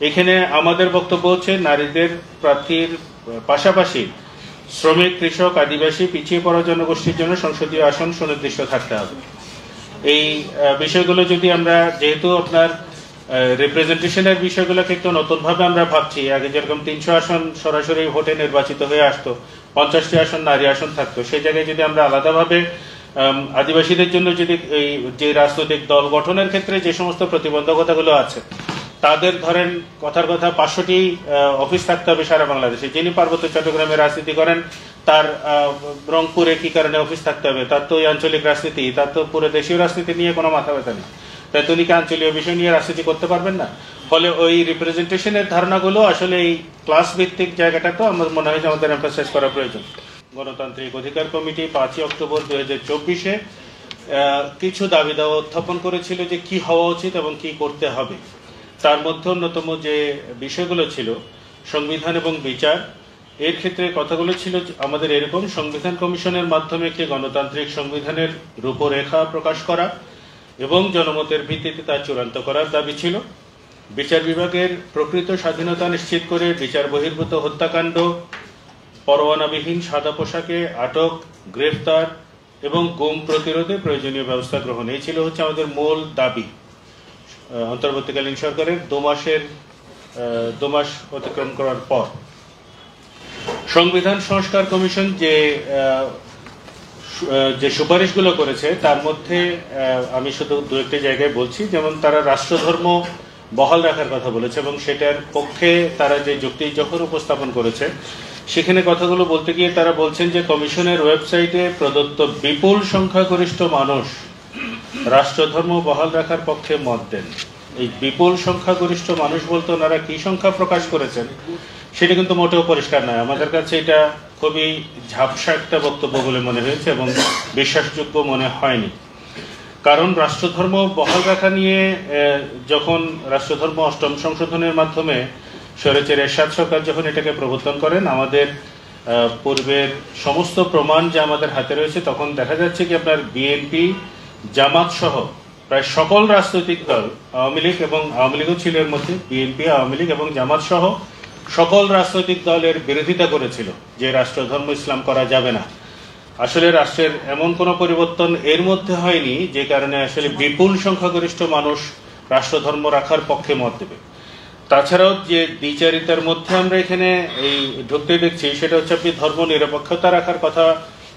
এখানে আমাদের বক্তব্য হচ্ছে নারীদের প্রার্থীর পাশাপাশি শ্রমিক, কৃষক, আদিবাসী, পিছিয়ে পড়া জনগোষ্ঠীর জন্য সংসদীয় আসন সুনির্দিষ্ট থাকতে হবে। এই বিষয়গুলো যদি আমরা, যেহেতু আপনার রিপ্রেজেন্টেশনের বিষয়গুলোকে একটু নতুনভাবে আমরা ভাবছি, আগে যেরকম 300 আসন সরাসরি ভোটে নির্বাচিত হয়ে আসতো, 50টি আসন নারী আসন থাকতো, সেই জায়গায় যদি আমরা আলাদাভাবে আদিবাসীদের জন্য যদি এই যে রাজনৈতিক দল গঠনের ক্ষেত্রে যে সমস্ত প্রতিবন্ধকতাগুলো আছে, তাদের ধরেন কথার কথা 500টি অফিস থাকতে হবে সারা বাংলাদেশে। যিনি পার্বত্য চট্টগ্রামে রাজনীতি করেন তার রংপুরে কি কারণে অফিস থাকতে হবে? তার তো ওই আঞ্চলিক রাজনীতি, তার তো পুরো দেশীয় রাজনীতি নিয়ে কোনো মাথা ব্যথা নেই, তাই তিনি কি আঞ্চলিক বিষয় নিয়ে রাজনীতি করতে পারবেন না? ফলে ওই রিপ্রেজেন্টেশনের ধারণাগুলো আসলে এই ক্লাস ভিত্তিক জায়গাটা তো আমার মনে হয় যে আমাদের এমফাসাইজ করা প্রয়োজন। গণতান্ত্রিক অধিকার কমিটি 5 অক্টোবর 2024-এ কিছু দাবি দাওয়া উত্থাপন করেছিল যে কি হওয়া উচিত এবং কি করতে হবে। তার মধ্যে অন্যতম যে বিষয়গুলো ছিল সংবিধান এবং বিচার। এর ক্ষেত্রে কথাগুলো ছিল আমাদের এরকম: সংবিধান কমিশনের মাধ্যমে একটি গণতান্ত্রিক সংবিধানের রূপরেখা প্রকাশ করা এবং জনমতের ভিত্তিতে তা চূড়ান্ত করার দাবি ছিল। বিচার বিভাগের প্রকৃত স্বাধীনতা নিশ্চিত করে বিচার বহির্ভূত হত্যাকাণ্ড, পরোয়ানাবিহীন সাদা পোশাকে আটক, গ্রেফতার এবং গুম প্রতিরোধে প্রয়োজনীয় ব্যবস্থা গ্রহণ, এই ছিল হচ্ছে আমাদের মূল দাবি। অন্তর্বর্তীকালীন সরকারের 2 মাস অতিক্রম করার পর সংবিধান সংস্কার কমিশন যে সুপারিশগুলো করেছে তার মধ্যে আমি শুধু 2-1টি জায়গায় বলছি। যেমন তারা রাষ্ট্রধর্ম বহাল রাখার কথা বলেছে এবং সেটার পক্ষে তারা যে যুক্তি যখন উপস্থাপন করেছে, সেখানে কথাগুলো বলতে গিয়ে তারা বলছেন যে কমিশনের ওয়েবসাইটে প্রদত্ত বিপুল সংখ্যাগরিষ্ঠ মানুষ রাষ্ট্রধর্ম বহাল রাখার পক্ষে মত দেন। এই বিপুল সংখ্যাগরিষ্ঠ মানুষ বলতে ওনারা কি সংখ্যা প্রকাশ করেছেন সেটা কিন্তু মোটেও পরিষ্কার নয়। আমাদের কাছে এটা খুবই ঝাপসা একটা বক্তব্য বলে মনে হয়েছে এবং বিশ্বাসযোগ্য মনে হয়নি। কারণ রাষ্ট্রধর্ম বহাল রাখা নিয়ে যখন রাষ্ট্রধর্ম 8ম সংশোধনের মাধ্যমে স্বৈরাচারী এরশাদ সরকার যখন এটাকে প্রবর্তন করেন, আমাদের পূর্বের সমস্ত প্রমাণ যে আমাদের হাতে রয়েছে, তখন দেখা যাচ্ছে কি আপনার বিএনপি, জামাত সহ প্রায় সকল রাজনৈতিক দল, আওয়ামী লীগ এবং আওয়ামী লীগও ছিল এর মধ্যে, বিএনপি, আওয়ামী লীগ এবং জামাত সহ সকল রাজনৈতিক দলের বিরোধিতা করেছিল যে রাষ্ট্রধর্ম ইসলাম করা যাবে না। আসলে রাষ্ট্রের এমন কোনো পরিবর্তন এর মধ্যে হয়নি যে কারণে আসলে বিপুল সংখ্যাগরিষ্ঠ মানুষ রাষ্ট্রধর্ম রাখার পক্ষে মত দেবে। তাছাড়াও যে দ্বিচারিতার মধ্যে আমরা এখানে এই ঢুকতে দেখছি, সেটা হচ্ছে আপনি ধর্ম নিরপেক্ষতা রাখার কথা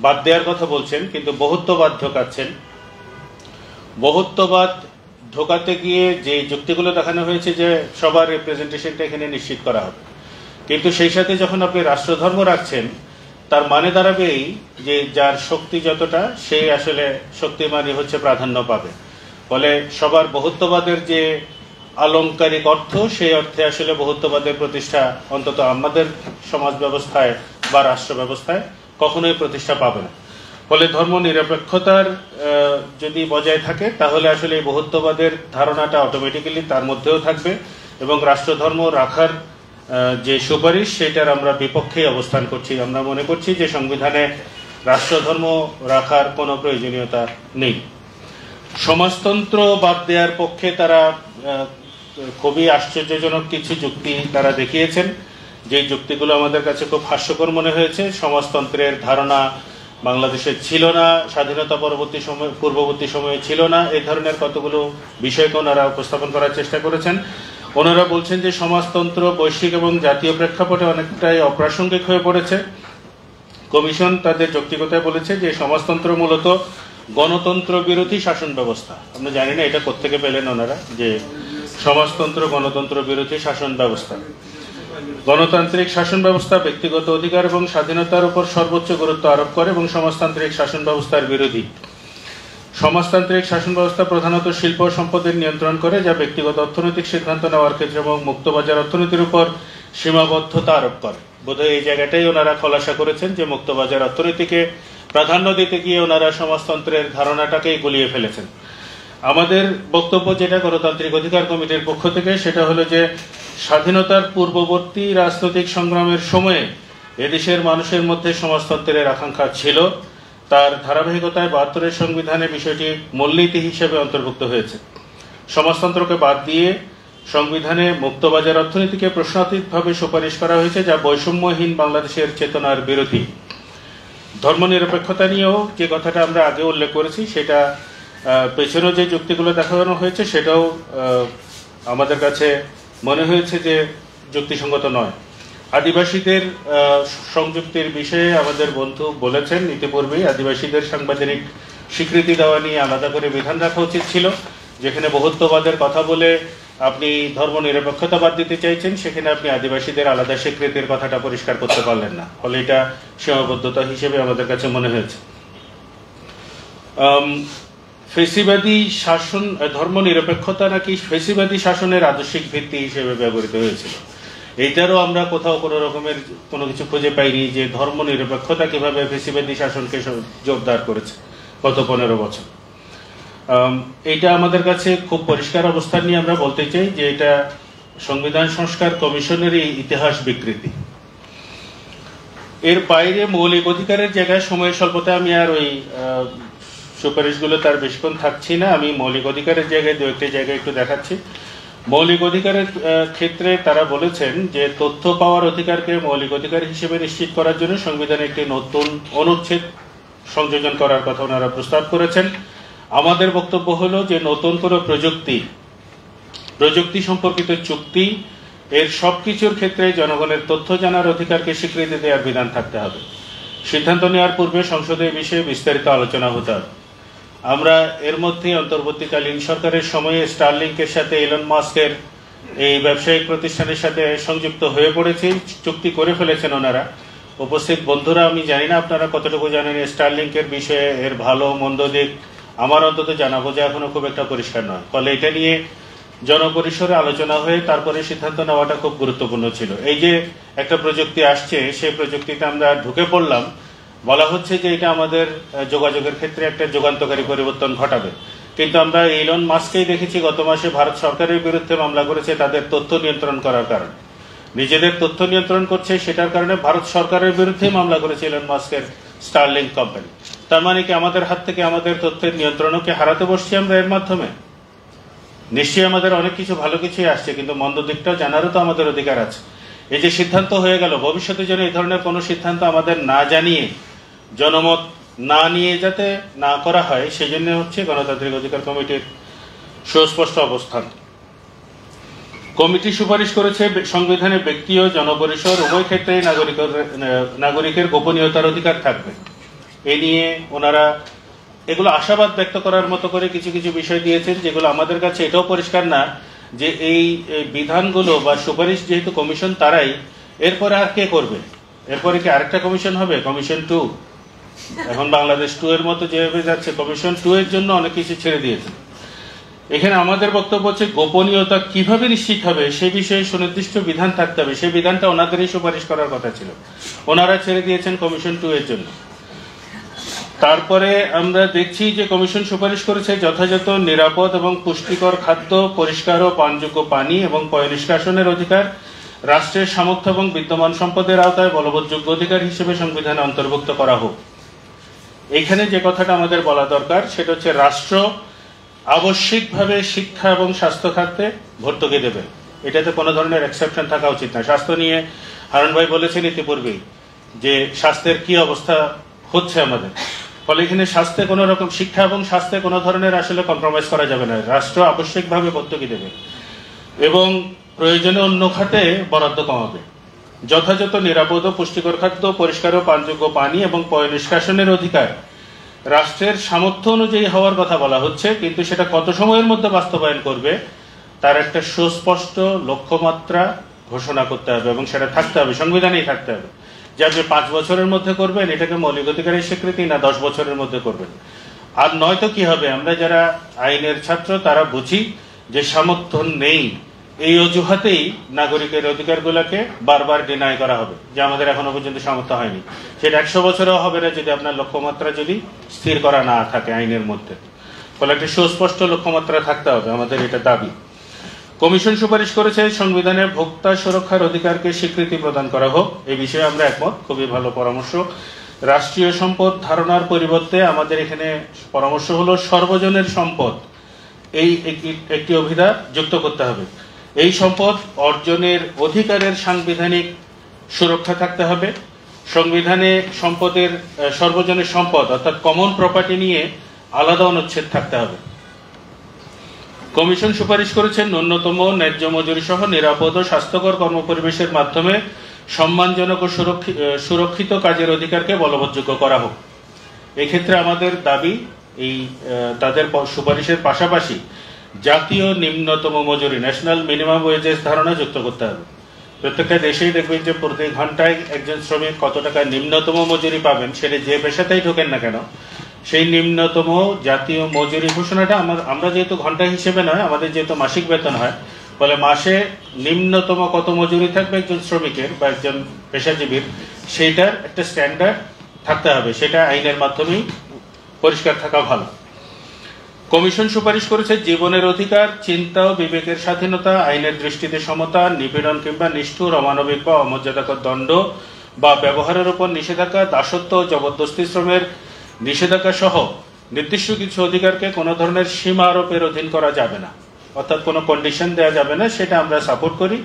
বাদ দেওয়ার কথা বলছেন, কিন্তু বহুত্ববাদ ঢোকাচ্ছেন। বহুত্ববাদ ঢোকাতে গিয়ে যে যুক্তিগুলো দেখানো হয়েছে যে সবার রিপ্রেজেন্টেশনটা এখানে নিশ্চিত করা হবে, কিন্তু সেই সাথে যখন আপনি রাষ্ট্রধর্ম রাখছেন তার মানে দাঁড়াবে এই যে যার শক্তি যতটা সে আসলে শক্তিমানই হচ্ছে প্রাধান্য পাবে। ফলে সবার বহুত্ববাদের যে আলংকারিক অর্থ, সেই অর্থে আসলে বহুত্ববাদের প্রতিষ্ঠা অন্তত আমাদের সমাজ ব্যবস্থায় বা রাষ্ট্র ব্যবস্থায় কখনোই প্রতিষ্ঠা পাবে না। ফলে ধর্ম নিরপেক্ষতার যদি বজায় থাকে তাহলে আসলে এই বহুত্ববাদের ধারণাটা অটোমেটিক্যালি তার মধ্যেও থাকবে এবং রাষ্ট্রধর্ম রাখার যে সুপারিশ সেটার আমরা বিপক্ষেই অবস্থান করছি। আমরা মনে করছি যে সংবিধানে রাষ্ট্রধর্ম রাখার কোনো প্রয়োজনীয়তা নেই। সমাজতন্ত্র বাদ দেওয়ার পক্ষে তারা খুবই আশ্চর্যজনক কিছু যুক্তি তারা দেখিয়েছেন, যে যুক্তিগুলো আমাদের কাছে খুব হাস্যকর মনে হয়েছে। সমাজতন্ত্রের ধারণা বাংলাদেশে ছিল না, স্বাধীনতা পূর্ববর্তী সময়ে ছিল না, এই ধরনের কতগুলো বিষয়কে ওনারা উপস্থাপন করার চেষ্টা করেছেন। ওনারা বলছেন যে সমাজতন্ত্র বৈশ্বিক এবং জাতীয় প্রেক্ষাপটে অনেকটাই অপ্রাসঙ্গিক হয়ে পড়েছে। কমিশন তাদের যৌক্তিকতায় বলেছে যে সমাজতন্ত্র মূলত গণতন্ত্র বিরোধী শাসন ব্যবস্থা। আমরা জানি না এটা কোত্থেকে পেলেন ওনারা, যে সমাজতন্ত্র গণতন্ত্র বিরোধী শাসন ব্যবস্থা। গণতান্ত্রিক শাসন ব্যবস্থা ব্যক্তিগত অধিকার এবং স্বাধীনতার উপর সর্বোচ্চ গুরুত্ব আরোপ করে এবং সমাজতান্ত্রিক শাসন ব্যবস্থার বিরোধী। সমাজতান্ত্রিক শাসন ব্যবস্থা প্রধানত শিল্প সম্পদের নিয়ন্ত্রণ করে, যা ব্যক্তিগত অর্থনৈতিক সিদ্ধান্ত নেওয়ার ক্ষেত্রে এবং মুক্তবাজার অর্থনীতির উপর সীমাবদ্ধতা আরোপ করে। বোধহয় এই জায়গাটাই ওনারা খোলাসা করেছেন যে মুক্তবাজার অর্থনীতিকে প্রাধান্য দিতে গিয়ে ওনারা সমাজতন্ত্রের ধারণাটাকেই গুলিয়ে ফেলেছেন। আমাদের বক্তব্য যেটা গণতান্ত্রিক অধিকার কমিটির পক্ষ থেকে, সেটা হলো যে স্বাধীনতার পূর্ববর্তী রাজনৈতিক সংগ্রামের সময়ে এদেশের মানুষের মধ্যে সমাজতন্ত্রের আকাঙ্ক্ষা ছিল। তার ধারাবাহিকতায় 72-এর সংবিধানে বিষয়টি মূলনীতি হিসেবে অন্তর্ভুক্ত হয়েছে। সমাজতন্ত্রকে বাদ দিয়ে সংবিধানে মুক্তবাজার অর্থনীতিকে প্রশ্নাতীতভাবে সুপারিশ করা হয়েছে, যা বৈষম্যহীন বাংলাদেশের চেতনার বিরোধী। ধর্মনিরপেক্ষতা নিয়েও যে কথাটা আমরা আগে উল্লেখ করেছি, সেটা পেছনেও যে যুক্তিগুলো দেখানো হয়েছে সেটাও আমাদের কাছে মনে হয়েছে যে যুক্তিসঙ্গত নয়। আদিবাসীদের সংযুক্তির বিষয়ে আমাদের বন্ধু বলেছেন ইতিপূর্বেই, আদিবাসীদের সাংবিধানিক স্বীকৃতি দেওয়া নিয়ে আলাদা করে বিধান রাখা উচিত ছিল। যেখানে বহুত্ববাদের কথা বলে আপনি ধর্মনিরপেক্ষতা বাদ দিতে চাইছেন, সেখানে আপনি আদিবাসীদের আলাদা স্বীকৃতির কথাটা পরিষ্কার করতে পারলেন না, ফলে এটা সীমাবদ্ধতা হিসেবে আমাদের কাছে মনে হয়েছে। ফেসিবাদী শাসন, ধর্মনিরপেক্ষতা নাকি ফেসিবাদী শাসনের আদর্শিক ভিত্তি হিসেবে ব্যবহৃত হয়েছিল। এইটারও আমরা কোথাও কোনো রকমের কোনো কিছু খুঁজে পাইনি যে ধর্মনিরপেক্ষতা কিভাবে ফেসিবাদী শাসনকে জোরদার করেছে গত 15 বছর। এইটা আমাদের কাছে খুব পরিষ্কার অবস্থান নিয়ে আমরা বলতে চাই যে এটা সংবিধান সংস্কার কমিশনেরই ইতিহাস বিকৃতি। এর বাইরে মৌলিক অধিকারের জায়গায় সময়ের স্বল্পতায় আমি আর ওই সুপারিশগুলো তার বেশিক্ষণ থাকছি না। আমি মৌলিক অধিকারের জায়গায় 2-1টি জায়গায় একটু দেখাচ্ছি। মৌলিক অধিকারের ক্ষেত্রে তারা বলেছেন যে তথ্য পাওয়ার অধিকারকে মৌলিক অধিকার হিসেবে নিশ্চিত করার জন্য সংবিধানে একটি নতুন অনুচ্ছেদ সংযোজন করার কথা ওনারা প্রস্তাব করেছেন। আমাদের বক্তব্য হলো যে নতুন কোনো প্রযুক্তি সম্পর্কিত চুক্তি এর সবকিছুর ক্ষেত্রে জনগণের তথ্য জানার অধিকারকে স্বীকৃতি দেওয়ার বিধান থাকতে হবে। সিদ্ধান্ত নেওয়ার পূর্বে সংসদে এই বিষয়ে বিস্তারিত আলোচনা হতে হবে। আমরা এর মধ্যে অন্তর্বর্তীকালীন সরকারের সময়ে স্টারলিংকের সাথে এলন মাস্কের এই ব্যবসায়িক প্রতিষ্ঠানের সাথে সংযুক্ত হয়ে পড়েছি, চুক্তি করে ফেলেছেন ওনারা। উপস্থিত বন্ধুরা, আমি জানি না আপনারা কতটুকু জানেন স্টারলিংকের বিষয়ে, এর ভালো মন্দ দিক আমার অন্তত জানা বোঝা এখনো খুব একটা পরিষ্কার নয়। ফলে এটা নিয়ে জনপরিসরে আলোচনা হয়ে তারপরে সিদ্ধান্ত নেওয়াটা খুব গুরুত্বপূর্ণ ছিল। এই যে একটা প্রযুক্তি আসছে, সেই প্রযুক্তিতে আমরা ঢুকে পড়লাম, বলা হচ্ছে যে এটা আমাদের যোগাযোগের ক্ষেত্রে একটা যুগান্তকারী পরিবর্তন ঘটাবে, কিন্তু আমরা এলন মাস্ককেই দেখেছি গত মাসে ভারত সরকারের বিরুদ্ধে মামলা করেছে তাদের তথ্য নিয়ন্ত্রণ করার কারণে। নিজেদের তথ্য নিয়ন্ত্রণ করছে সেটার কারণে ভারত সরকারের বিরুদ্ধে মামলা করেছে এলন মাস্কের স্টারলিংক কোম্পানি। তার মানে কি আমাদের হাত থেকে আমাদের তথ্যের নিয়ন্ত্রণকে হারাতে বসছি আমরা এর মাধ্যমে? নিশ্চয়ই আমাদের অনেক কিছু ভালো কিছুই আসছে, কিন্তু মন্দ দিকটা জানারও তো আমাদের অধিকার আছে। এই যে সিদ্ধান্ত হয়ে গেল, ভবিষ্যতে যেন এই ধরনের কোনো সিদ্ধান্ত আমাদের না জানিয়ে, জনমত না নিয়ে যাতে না করা হয়, সেই জন্য হচ্ছে গণতান্ত্রিক অধিকার কমিটির সুস্পষ্ট অবস্থান। কমিটি সুপারিশ করেছে সংবিধানে ব্যক্তি ও জনপরিসর উভয় ক্ষেত্রেই নাগরিকের গোপনীয়তার অধিকার থাকবে। এ নিয়ে ওনারা এগুলো আশাবাদ ব্যক্ত করার মতো করে কিছু কিছু বিষয় দিয়েছেন, যেগুলো আমাদের কাছে এটাও পরিষ্কার না যে এই বিধানগুলো বা সুপারিশ যেহেতু কমিশন তারাই, এরপরে আর কে করবে? এরপরে কি আরেকটা কমিশন হবে, কমিশন 2? এখন বাংলাদেশ 2 এর মতো যেভাবে যাচ্ছে, কমিশন 2 এর জন্য অনেক কিছু ছেড়ে দিয়েছে। এখানে আমাদের বক্তব্য হচ্ছে গোপনীয়তা কিভাবে নিশ্চিত হবে সে বিষয়ে সুনির্দিষ্ট বিধান থাকতে হবে। সেই বিধানটা ওনাদেরই সুপারিশ করার কথা ছিল, ওনারা ছেড়ে দিয়েছেন কমিশন 2 এর জন্য। তারপরে আমরা দেখছি যে কমিশন সুপারিশ করেছে যথাযথ নিরাপদ এবং পুষ্টিকর খাদ্য, পরিষ্কার ও পানযোগ্য পানি এবং পয়ঃনিষ্কাশনের অধিকার রাষ্ট্রের সামর্থ্য এবং বিদ্যমান সম্পদের আওতায় বলবৎযোগ্য অধিকার হিসেবে সংবিধানে অন্তর্ভুক্ত করা হোক। এইখানে যে কথাটা আমাদের বলা দরকার সেটা হচ্ছে রাষ্ট্র আবশ্যিকভাবে শিক্ষা এবং স্বাস্থ্য খাতে ভর্তুকি দেবে, এটাতে কোনো ধরনের এক্সেপশন থাকা উচিত না। স্বাস্থ্য নিয়ে হারুন ভাই বলেছেন ইতিপূর্বেই যে স্বাস্থ্যের কি অবস্থা হচ্ছে আমাদের, ফলে এখানে স্বাস্থ্যে কোনো রকম, শিক্ষা এবং স্বাস্থ্যে কোনো ধরনের আসলে কম্প্রোমাইজ করা যাবে না। রাষ্ট্র আবশ্যিকভাবে ভর্তুকি দেবে এবং প্রয়োজনে অন্য খাতে বরাদ্দ কমাবে। যথাযথ নিরাপদ ও পুষ্টিকর খাদ্য, পরিষ্কার ও পানযোগ্য পানি এবং পয়ঃনিষ্কাশনের অধিকার রাষ্ট্রের সামর্থ্য অনুযায়ী হওয়ার কথা বলা হচ্ছে, কিন্তু সেটা কত সময়ের মধ্যে বাস্তবায়ন করবে তার একটা সুস্পষ্ট লক্ষ্যমাত্রা ঘোষণা করতে হবে এবং সেটা থাকতে হবে, সংবিধানেই থাকতে হবে। যে আপনি 5 বছরের মধ্যে করবেন এটাকে মৌলিক অধিকারের স্বীকৃতি, না 10 বছরের মধ্যে করবেন। আর নয়তো কি হবে, আমরা যারা আইনের ছাত্র তারা বুঝি যে সামর্থ্য নেই, এই অজুহাতেই নাগরিকের অধিকারগুলোকে বারবার ডিনাই করা হবে, যে আমাদের এখনো পর্যন্ত সামর্থ্য হয়নি। সেটা 100 বছরেও হবে না যদি আপনার লক্ষ্যমাত্রা যদি স্থির করা না থাকে আইনের মধ্যে। ফলে একটা সুস্পষ্ট লক্ষ্যমাত্রা থাকতে হবে, আমাদের এটা দাবি। কমিশন সুপারিশ করেছে সংবিধানে ভোক্তা সুরক্ষার অধিকারকে স্বীকৃতি প্রদান করা হোক, এই বিষয়ে আমরা একমত, খুবই ভালো পরামর্শ। রাষ্ট্রীয় সম্পদ ধারণার পরিবর্তে আমাদের এখানে পরামর্শ হলো সর্বজনের সম্পদ, এই একটি অভিধান যুক্ত করতে হবে। এই সম্পদ অর্জনের অধিকারের সাংবিধানিক সুরক্ষা থাকতে হবে। সংবিধানে সম্পদের সর্বজনের সম্পদ অর্থাৎ কমন প্রপার্টি নিয়ে আলাদা অনুচ্ছেদ থাকতে হবে। কমিশন সুপারিশ করেছেন ন্যূনতম ন্যায্য মজুরি সহ নিরাপদ ও স্বাস্থ্যকর কর্মপরিবেশের মাধ্যমে সম্মানজনক ও সুরক্ষিত কাজের অধিকারকে বলবৎযোগ্য করা হোক। এক্ষেত্রে আমাদের দাবি তাদের সুপারিশের পাশাপাশি জাতীয় নিম্নতম মজুরি ন্যাশনাল মিনিমাম ওয়েজেস ধারণা যুক্ত করতে হবে। প্রত্যেকটা দেশেই দেখবেন যে প্রতি ঘন্টায় একজন শ্রমিক কত টাকা নিম্নতম মজুরি পাবেন, সেটা যে পেশাতেই ঢোকেন না কেন, সেই নিম্নতম জাতীয় মজুরি ঘোষণাটা আমরা যেহেতু ঘন্টা হিসেবে নয়, আমাদের যেহেতু মাসিক বেতন হয়, ফলে মাসে নিম্নতম কত মজুরি থাকবে একজন শ্রমিকের বা একজন পেশাজীবীর, সেইটার একটা স্ট্যান্ডার্ড থাকতে হবে। সেটা আইনের মাধ্যমেই পরিষ্কার থাকা ভালো। কমিশন সুপারিশ করেছে জীবনের অধিকার, চিন্তা ও বিবেকের স্বাধীনতা, আইনের দৃষ্টিতে সমতা, নিপীড়ন কিংবা নিষ্ঠুর, অমানবিক বা অমর্যাদাকর দণ্ড বা ব্যবহারের উপর নিষেধাজ্ঞা, দাসত্ব ও জবরদস্তি শ্রমের নিষেধাজ্ঞা সহ নির্দিষ্ট কিছু অধিকারকে কোনো ধরনের সীমা আরোপের অধীন করা যাবে না, অর্থাৎ কোনো কন্ডিশন দেওয়া যাবে না। সেটা আমরা সাপোর্ট করি।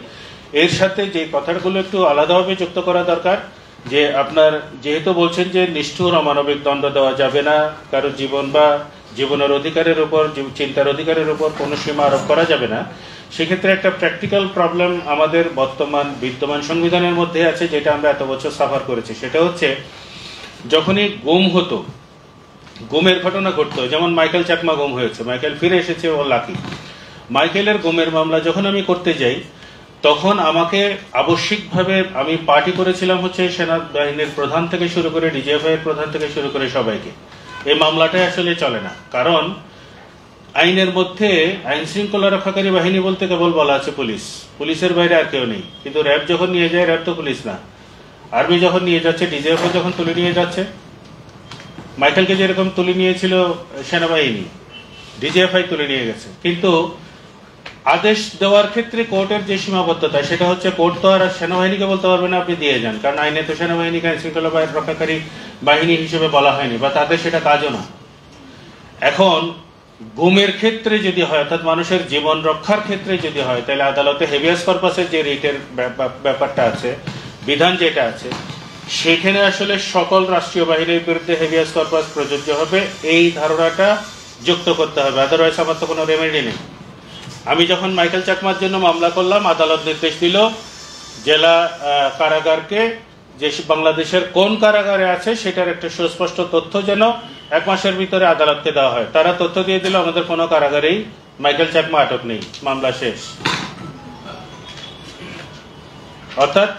এর সাথে যে কথাগুলো একটু আলাদাভাবে যুক্ত করা দরকার, যে আপনার যেহেতু বলছেন যে নিষ্ঠুর অমানবিক দণ্ড দেওয়া যাবে না, কারো জীবন বা জীবনের অধিকারের উপর, চিন্তার অধিকারের উপর কোনো সীমা আরোপ করা যাবে না, সেক্ষেত্রে একটা প্র্যাকটিক্যাল প্রবলেম আমাদের বিদ্যমান সংবিধানের মধ্যে আছে, যেটা আমরা এত বছর সাফার করেছি। সেটা হচ্ছে যখনই গুম হতো, গুমের ঘটনা ঘটতো, যেমন মাইকেল চাকমা গুম হয়েছে, মাইকেল ফিরে এসেছে, ও লাকি। মাইকেলের গুমের মামলা যখন আমি করতে যাই, তখন আমাকে আবশ্যিকভাবে, আমি পার্টি করেছিলাম হচ্ছে সেনাবাহিনীর প্রধান থেকে শুরু করে ডিজিএফআই এর প্রধান থেকে শুরু করে সবাইকে, এই মামলাটাই আসলে চলে না। কারণ আইনের মধ্যে আইন শৃঙ্খলা রক্ষাকারী বাহিনী বলতে কেবল বলা আছে পুলিশ, পুলিশের বাইরে আর কেউ নেই। কিন্তু র্যাব যখন নিয়ে যায়, র্যাব তো পুলিশ না। আর্মি যখন নিয়ে যাচ্ছে, ডিজিএফআই যখন তুলে নিয়ে যাচ্ছে, মাইকেলকে যেরকম তুলে নিয়েছিল সেনাবাহিনী, ডিজিএফআই তুলে নিয়ে গেছে। কিন্তু আদেশ দেওয়ার ক্ষেত্রে কোর্টের যে সীমাবদ্ধতা, সেটা হচ্ছে কোর্ট তো আর সেনাবাহিনীকে বলতে পারবে না আপনি দিয়ে যান, কারণ আইনে তো সেনাবাহিনীকে আইন শৃঙ্খলা রক্ষাকারী বাহিনী হিসেবে বলা হয়নি, বা তাদের সেটা কাজও না। এখন গুমের ক্ষেত্রে যদি হয়, অর্থাৎ মানুষের জীবন রক্ষার ক্ষেত্রে যদি হয়, তাহলে আদালতে হেভিয়াস কর্পাসের যে রিটের ব্যাপারটা আছে, বিধান যেটা আছে, সেখানে আসলে সকল রাষ্ট্রীয় বাহিনীর বিরুদ্ধে হেভিয়াস কর্পাস প্রযোজ্য হবে, এই ধারণাটা যুক্ত করতে হবে। আদারওয়াইজ আমার তো কোনো রেমেডি নেই। আমি যখন মাইকেল চাকমার জন্য মামলা করলাম, আদালত নির্দেশ দিল জেলা কারাগারকে যে বাংলাদেশের কোন কারাগারে আছে সেটার একটা সুস্পষ্ট তথ্য যেন 1 মাসের ভিতরে আদালতকে দেওয়া হয়। তারা তথ্য দিয়ে দিল আমাদের কোনো কারাগারেই মাইকেল চাকমা আটক নেই, মামলা শেষ। অর্থাৎ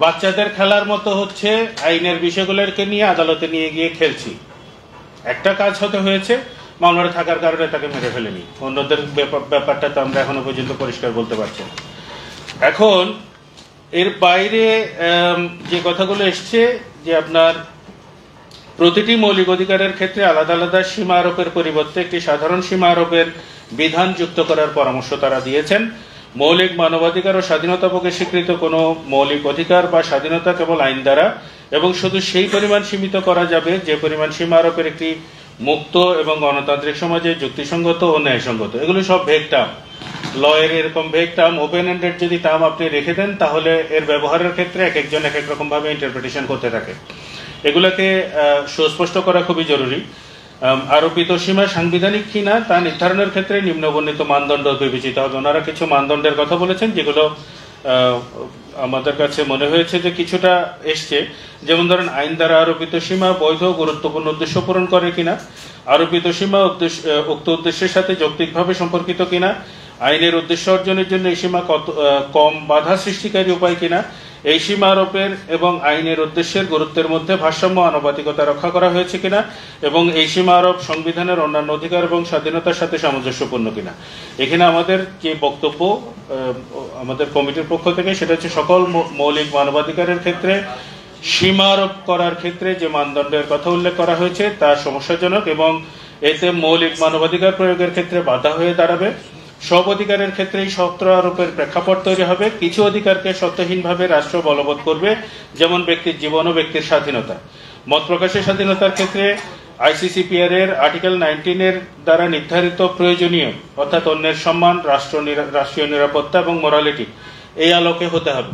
বাচ্চাদের খেলার মতো হচ্ছে আইনের বিষয়গুলোকে নিয়ে আদালতে নিয়ে গিয়ে খেলছি। একটা কাজ হতে হয়েছে, মামলাটা থাকার কারণে তাকে মেরে ফেলেনি। অন্যদের ব্যাপারটা তো আমরা এখনো পর্যন্ত পরিষ্কার বলতে পারছি না। এখন এর বাইরে যে কথাগুলো এসছে, যে আপনার প্রতিটি মৌলিক অধিকারের ক্ষেত্রে আলাদা আলাদা সীমা আরোপের পরিবর্তে একটি সাধারণ সীমা আরোপের বিধান যুক্ত করার পরামর্শ তারা দিয়েছেন। মৌলিক মানবাধিকার ও স্বাধীনতা পক্ষে স্বীকৃত কোনো মৌলিক অধিকার বা স্বাধীনতা কেবল আইন দ্বারা এবং শুধু সেই পরিমাণ সীমিত করা যাবে যে পরিমাণ সীমা আরোপের একটি মুক্ত এবং গণতান্ত্রিক সমাজে যুক্তিসঙ্গত ও ন্যায়সঙ্গত। এগুলো সব ভেগ টার্ম, লয়ের এরকম ভেগ টার্ম, ওপেন এন্ডেড যদি টার্ম আপনি রেখে দেন, তাহলে এর ব্যবহারের ক্ষেত্রে এক একজন এক এক রকম ভাবে ইন্টারপ্রিটেশন করতে থাকে। এগুলোকে সুস্পষ্ট করা খুবই জরুরি। আরোপিত সীমা সাংবিধানিক কিনা তা নির্ধারণের ক্ষেত্রে নিম্নবর্ণিত মানদণ্ড বিবেচিত হবে। ওনারা কিছু মানদণ্ডের কথা বলেছেন, যেগুলো আমাদের কাছে মনে হয়েছে যে কিছুটা এসছে। যেমন ধরেন, আইন দ্বারা আরোপিত সীমা বৈধ গুরুত্বপূর্ণ উদ্দেশ্য পূরণ করে কিনা, আরোপিত সীমা উক্ত উদ্দেশ্যের সাথে যৌক্তিকভাবে সম্পর্কিত কিনা, আইনের উদ্দেশ্য অর্জনের জন্য এই সীমা কম বাধা সৃষ্টিকারী উপায় কিনা, এই সীমা আরোপের এবং আইনের উদ্দেশ্যের গুরুত্বের মধ্যে ভারসাম্য আনুপাতিকতা রক্ষা করা হয়েছে কিনা, এবং এই সীমা আরোপ সংবিধানের অন্যান্য অধিকার এবং স্বাধীনতার সাথে সামঞ্জস্যপূর্ণ কিনা। এখানে আমাদের যে বক্তব্য আমাদের কমিটির পক্ষ থেকে, সেটা হচ্ছে সকল মৌলিক মানবাধিকারের ক্ষেত্রে সীমা আরোপ করার ক্ষেত্রে যে মানদণ্ডের কথা উল্লেখ করা হয়েছে তা সমস্যাজনক এবং এতে মৌলিক মানবাধিকার প্রয়োগের ক্ষেত্রে বাধা হয়ে দাঁড়াবে। সব অধিকারের ক্ষেত্রেই শর্ত আরোপের প্রেক্ষাপট তৈরি হবে। কিছু অধিকারকে শর্তহীনভাবে রাষ্ট্র বলবৎ করবে, যেমন ব্যক্তির জীবন ও ব্যক্তির স্বাধীনতা। মত প্রকাশের স্বাধীনতার ক্ষেত্রে আইসিসিপিআর এর আর্টিকেল 19 এর দ্বারা নির্ধারিত প্রয়োজনীয় অর্থাৎ অন্যের সম্মান, রাষ্ট্রীয় নিরাপত্তা এবং মোরালিটি এই আলোকে হতে হবে।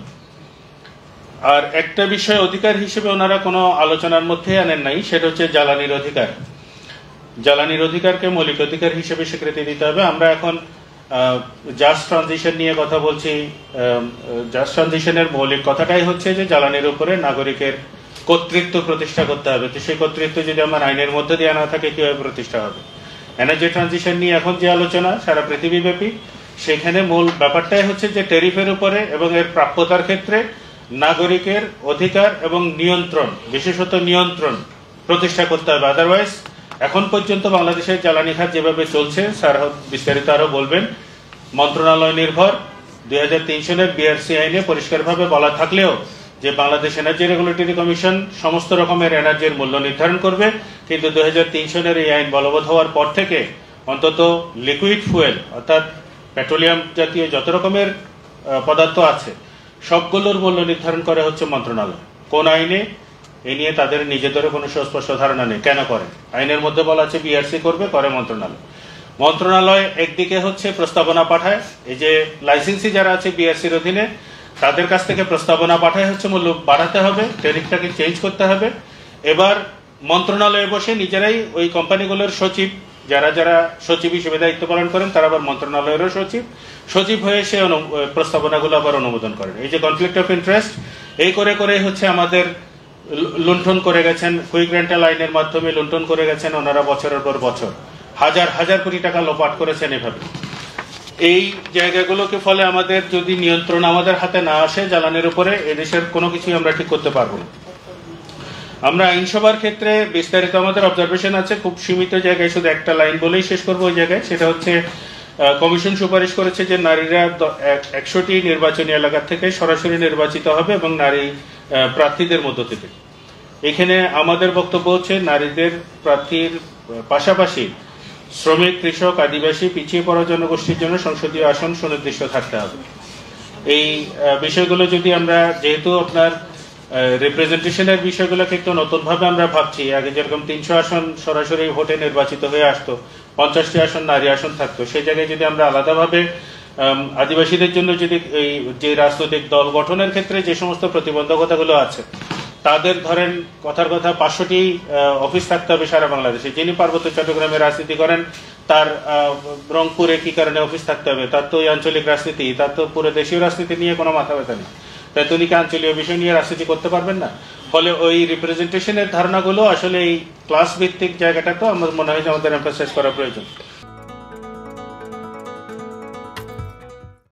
আর একটা বিষয় অধিকার হিসেবে ওনারা কোনো আলোচনার মধ্যে আনেন নাই, সেটা হচ্ছে জ্বালানির অধিকার। জ্বালানির অধিকারকে মৌলিক অধিকার হিসেবে স্বীকৃতি দিতে হবে। আমরা এখন জাস্ট ট্রানজিশন নিয়ে কথা বলছি। জাস্ট ট্রানজিশনের মৌলিক কথাটাই হচ্ছে যে জ্বালানির উপরে নাগরিকের কর্তৃত্ব প্রতিষ্ঠা করতে হবে। তো সেই কর্তৃত্ব যদি আমার আইনের মধ্যে দিয়ে না থাকে কিভাবে প্রতিষ্ঠা হবে? এনার্জি ট্রানজিশন নিয়ে এখন যে আলোচনা সারা পৃথিবীব্যাপী, সেখানে মূল ব্যাপারটাই হচ্ছে যে ট্যারিফের উপরে এবং এর প্রাপ্যতার ক্ষেত্রে নাগরিকের অধিকার এবং নিয়ন্ত্রণ, বিশেষত নিয়ন্ত্রণ প্রতিষ্ঠা করতে হবে। আদারওয়াইজ এখন পর্যন্ত বাংলাদেশের জ্বালানি খাত যেভাবে চলছে, স্যার বিস্তারিত আরো বলবেন, মন্ত্রণালয় নির্ভর 2003 সনের বিআরসি আইনে পরিষ্কারভাবে বলা থাকলেও যে বাংলাদেশ এনার্জি রেগুলেটরি কমিশন সমস্ত রকমের এনার্জির মূল্য নির্ধারণ করবে, কিন্তু 2003 সনের এই আইন বলবৎ হওয়ার পর থেকে অন্তত লিকুইড ফুয়েল অর্থাৎ পেট্রোলিয়াম জাতীয় যত রকমের পদার্থ আছে সবগুলোর মূল্য নির্ধারণ করে হচ্ছে মন্ত্রণালয়। কোন আইনে? এই নিয়ে তাদের নিজেদেরও কোনো সুস্পষ্ট ধারণা নেই কেন করে। আইনের মধ্যে বলা আছে বিআরসি করবে, করে মন্ত্রণালয়। মন্ত্রণালয় একদিকে হচ্ছে প্রস্তাবনা পাঠায়, এই যে লাইসেন্সি যারা আছে বিআরসির অধীনে তাদের কাছ থেকে প্রস্তাবনা পাঠায় হচ্ছে মূল্য বাড়াতে হবে, ট্যারিফটাকে চেঞ্জ করতে হবে। এবার মন্ত্রণালয়ে বসে নিজেরাই ওই কোম্পানিগুলোর সচিব, যারা যারা সচিব হিসেবে দায়িত্ব পালন করেন তারা আবার মন্ত্রণালয়েরও সচিব হয়ে সে প্রস্তাবনাগুলো আবার অনুমোদন করেন। এই যে কনফ্লিক্ট অফ ইন্টারেস্ট, এই করে করে হচ্ছে আমাদের লুণ্ঠন করে গেছেন, কুইক রেন্টাল আইনের মাধ্যমে লুণ্ঠন করে গেছেন ওনারা বছরের পর বছর, হাজার হাজার কোটি টাকা লোপাট করেছেন এভাবে। এই জায়গাগুলোকে ফলে আমাদের যদি নিয়ন্ত্রণ আমাদের হাতে না আসে জ্বালানির উপরে, এদেশের কোনো কিছুই আমরা ঠিক করতে পারবো না। আমরা আইনসভার ক্ষেত্রে বিস্তারিত আমাদের অবজারভেশন আছে, খুব সীমিত জায়গায় শুধু একটা লাইন বলেই শেষ করবো ওই জায়গায়। সেটা হচ্ছে কমিশন সুপারিশ করেছে যে নারীরা 100টি নির্বাচনী এলাকা থেকে সরাসরি নির্বাচিত হবে এবং নারী প্রার্থীদের মধ্য থেকে। এখানে আমাদের বক্তব্য হচ্ছে নারীদের প্রার্থীর পাশাপাশি শ্রমিক, কৃষক, আদিবাসী, পিছিয়ে পড়া জনগোষ্ঠীর জন্য সংসদীয় আসন সুনির্দিষ্ট থাকতে হবে। এই বিষয়গুলো যদি আমরা, যেহেতু আপনার রিপ্রেজেন্টেশনের বিষয়গুলোকে একটু নতুনভাবে আমরা ভাবছি, আগে যেরকম 300 আসন সরাসরি ভোটে নির্বাচিত হয়ে আসতো, 50টি আসন নারী আসন থাকতো, সেই জায়গায় যদি আমরা আলাদাভাবে আদিবাসীদের জন্য যদি এই যে রাজনৈতিক দল গঠনের ক্ষেত্রে যে সমস্ত প্রতিবন্ধকতাগুলো আছে, তাদের ধরেন কথার কথা 500টি অফিস থাকতে হবে সারা বাংলাদেশে। যিনি পার্বত্য চট্টগ্রামে রাজনীতি করেন তার রংপুরে কি কারণে অফিস থাকতে হবে? তার তো ওই আঞ্চলিক রাজনীতি, তার তো পুরো দেশীয় রাজনীতি নিয়ে কোনো মাথা ব্যথা নেই, তাই তিনি কি আঞ্চলিক বিষয় নিয়ে রাজনীতি করতে পারবেন না? ফলে ওই রিপ্রেজেন্টেশনের ধারণাগুলো আসলে এই ক্লাস ভিত্তিক জায়গাটা তো আমার মনে হয় যে আমাদের এমফাসাইজ করা প্রয়োজন।